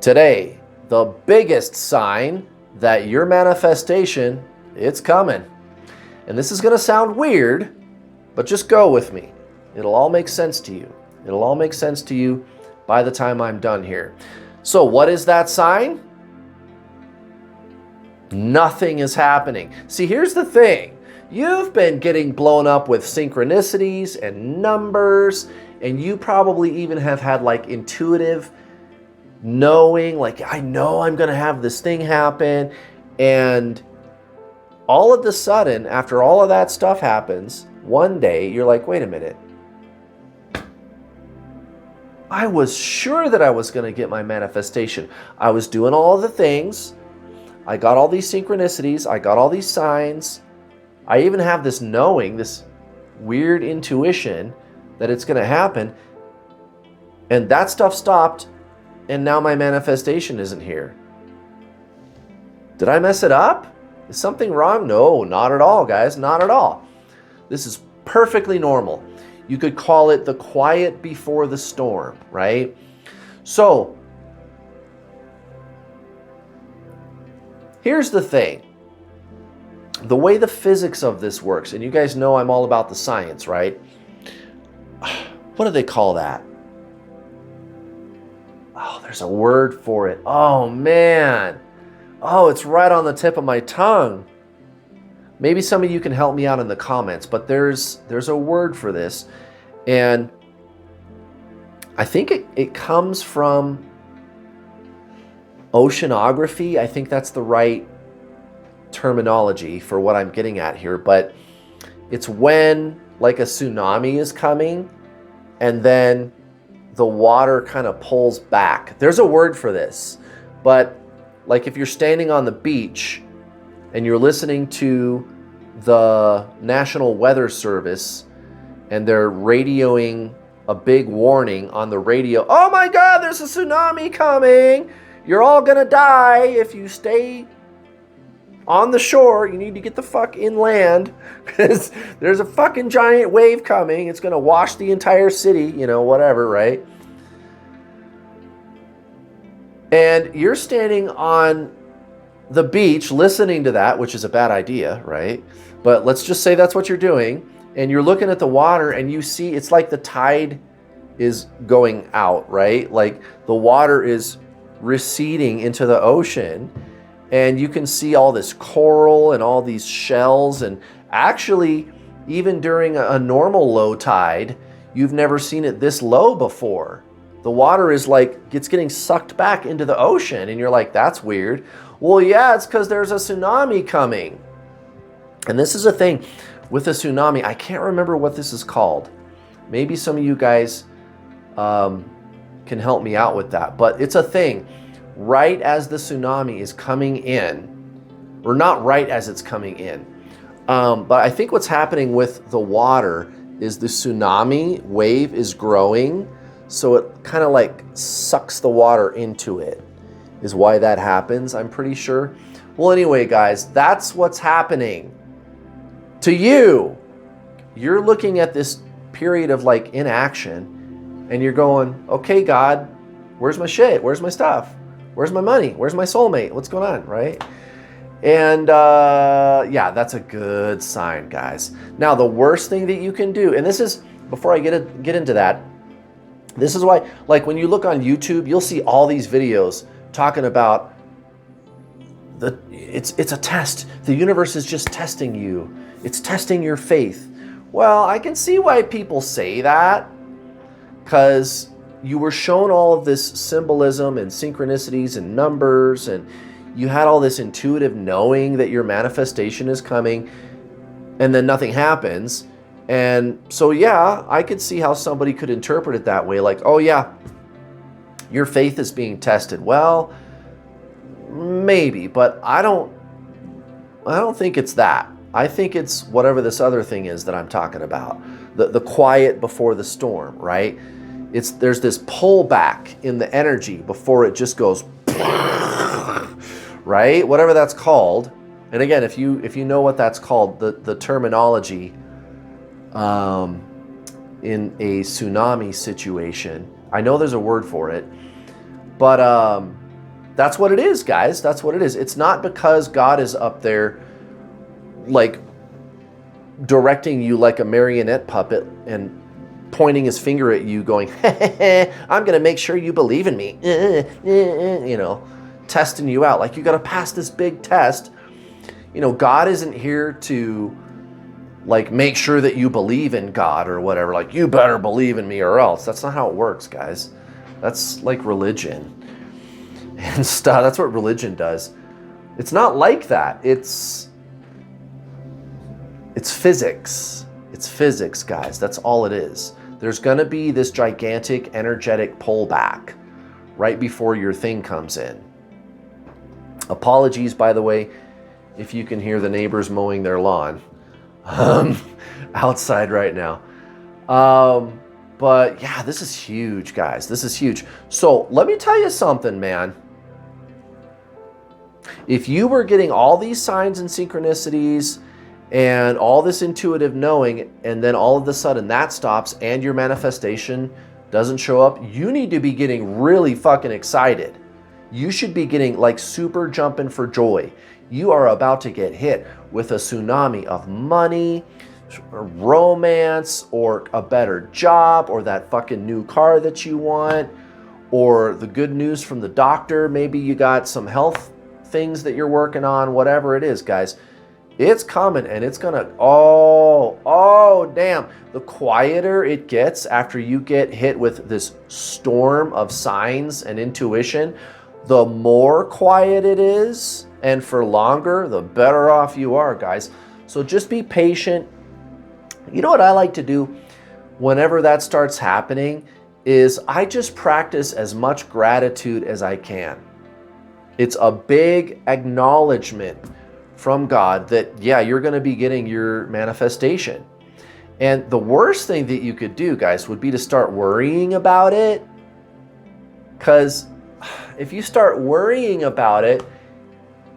Today, the biggest sign that your manifestation, it's coming. And this is going to sound weird, but just go with me. It'll all make sense to you. It'll all make sense to you by the time I'm done here. So what is that sign? Nothing is happening. See, here's the thing. You've been getting blown up with synchronicities and numbers, and you probably even have had like intuitive knowing, like, I know I'm going to have this thing happen. And all of a sudden, after all of that stuff happens, one day you're like, wait a minute. I was sure that I was going to get my manifestation. I was doing all of the things. I got all these synchronicities. I got all these signs. I even have this knowing, this weird intuition that it's going to happen. And that stuff stopped. And now my manifestation isn't here. Did I mess it up? Is something wrong? No, not at all, guys. Not at all. This is perfectly normal. You could call it the quiet before the storm, right? So, here's the thing. The way the physics of this works, and you guys know I'm all about the science, right? What do they call that? Oh, there's a word for it. Oh, man. Oh, it's right on the tip of my tongue. Maybe some of you can help me out in the comments, but there's a word for this. And I think it comes from oceanography. I think that's the right terminology for what I'm getting at here. But it's when like a tsunami is coming and then the water kind of pulls back. There's a word for this. But like if you're standing on the beach and you're listening to the National Weather Service and they're radioing a big warning on the radio. Oh my God, there's a tsunami coming. You're all gonna die if you stay on the shore. You need to get the fuck inland because there's a fucking giant wave coming. It's gonna wash the entire city, you know, whatever, right? And you're standing on the beach listening to that, which is a bad idea, right? But let's just say that's what you're doing. And you're looking at the water and you see it's like the tide is going out, right? Like the water is receding into the ocean and you can see all this coral and all these shells. And actually, even during a normal low tide, you've never seen it this low before. The water is like, it's getting sucked back into the ocean. And you're like, that's weird. Well, yeah, it's because there's a tsunami coming. And this is a thing with a tsunami. I can't remember what this is called. Maybe some of you guys can help me out with that. But it's a thing. Right as the tsunami is coming in, or not right as it's coming in, but I think what's happening with the water is the tsunami wave is growing. So it kind of like sucks the water into it, is why that happens, I'm pretty sure. Well, anyway, guys, that's what's happening to you. You're looking at this period of like inaction and you're going, okay, God, where's my shit? Where's my stuff? Where's my money? Where's my soulmate? What's going on, right? And yeah, that's a good sign, guys. Now, the worst thing that you can do, and this is, before I get into that, this is why, like when you look on YouTube, you'll see all these videos talking about it's a test. The universe is just testing you. It's testing your faith. Well, I can see why people say that, because you were shown all of this symbolism and synchronicities and numbers, and you had all this intuitive knowing that your manifestation is coming, and then nothing happens. And so, yeah, I could see how somebody could interpret it that way. Like, oh yeah, your faith is being tested. Well, maybe, but I don't think it's that. I think it's whatever this other thing is that I'm talking about. The quiet before the storm, right? There's this pullback in the energy before it just goes, right? Whatever that's called. And again, if you know what that's called, the terminology in a tsunami situation, I know there's a word for it, but That's what it is, guys. That's what it is. It's not because God is up there like directing you like a marionette puppet and pointing his finger at you going, I'm going to make sure you believe in me. You know, testing you out. Like, you got to pass this big test. You know, God isn't here to like make sure that you believe in God or whatever. Like, you better believe in me or else. That's not how it works, guys. That's like religion and stuff. That's what religion does. It's not like that. It's physics. It's physics, guys. That's all it is. There's going to be this gigantic energetic pullback right before your thing comes in. Apologies, by the way, if you can hear the neighbors mowing their lawn outside right now. But yeah, this is huge, guys. This is huge. So let me tell you something, man. If you were getting all these signs and synchronicities and all this intuitive knowing, and then all of a sudden that stops and your manifestation doesn't show up, you need to be getting really fucking excited. You should be getting like super jumping for joy. You are about to get hit with a tsunami of money, or romance, or a better job, or that fucking new car that you want, or the good news from the doctor. Maybe you got some health things that you're working on, whatever it is, guys. It's coming, and it's gonna, oh damn. The quieter it gets after you get hit with this storm of signs and intuition, the more quiet it is, and for longer, the better off you are, guys. So just be patient. You know what I like to do whenever that starts happening is I just practice as much gratitude as I can. It's a big acknowledgement from God that, yeah, you're going to be getting your manifestation. And the worst thing that you could do, guys, would be to start worrying about it. Because if you start worrying about it,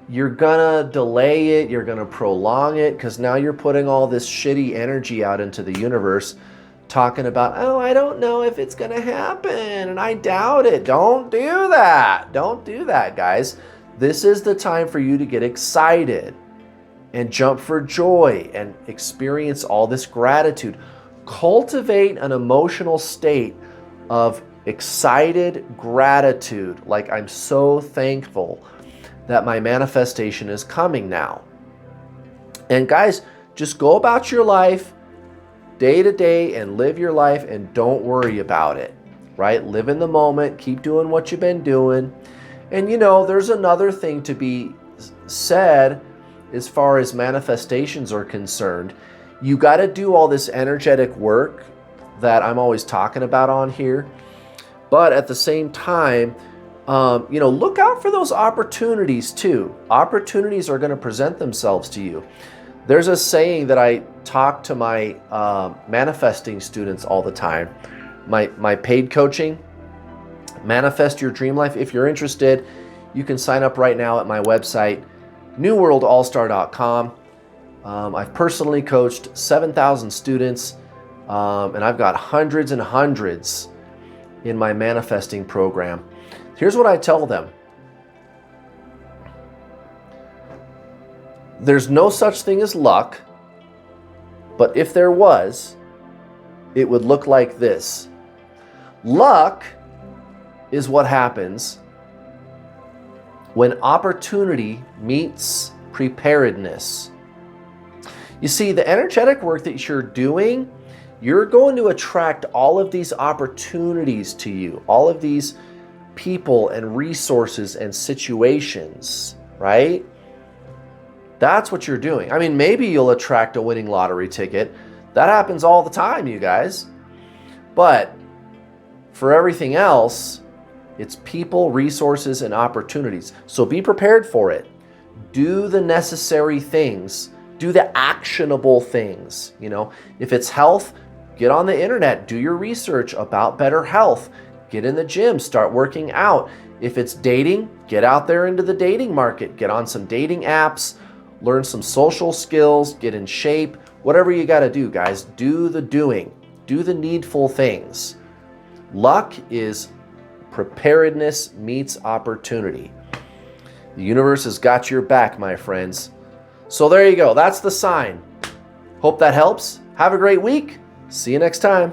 you're going to delay it, you're going to prolong it, because now you're putting all this shitty energy out into the universe talking about, oh, I don't know if it's going to happen, and I doubt it. Don't do that. Don't do that, guys. This is the time for you to get excited and jump for joy and experience all this gratitude. Cultivate an emotional state of excited gratitude, like I'm so thankful that my manifestation is coming now. And guys, just go about your life day to day and live your life and don't worry about it, right? Live in the moment, keep doing what you've been doing. And you know, there's another thing to be said as far as manifestations are concerned. You got to do all this energetic work that I'm always talking about on here. But at the same time, you know, look out for those opportunities too. Opportunities are going to present themselves to you. There's a saying that I talk to my manifesting students all the time. My paid coaching, Manifest Your Dream Life. If you're interested, you can sign up right now at my website, newworldallstar.com. I've personally coached 7,000 students, and I've got hundreds and hundreds in my manifesting program. Here's what I tell them. There's no such thing as luck, but if there was, it would look like this. Luck is what happens when opportunity meets preparedness. You see, the energetic work that you're doing, you're going to attract all of these opportunities to you, all of these people and resources and situations, right? That's what you're doing. I mean, maybe you'll attract a winning lottery ticket. That happens all the time, you guys. But for everything else, it's people, resources, and opportunities. So be prepared for it. Do the necessary things. Do the actionable things. You know, if it's health, get on the internet. Do your research about better health. Get in the gym. Start working out. If it's dating, get out there into the dating market. Get on some dating apps. Learn some social skills. Get in shape. Whatever you got to do, guys. Do the doing. Do the needful things. Luck is preparedness meets opportunity. The universe has got your back, my friends. So there you go. That's the sign. Hope that helps. Have a great week. See you next time.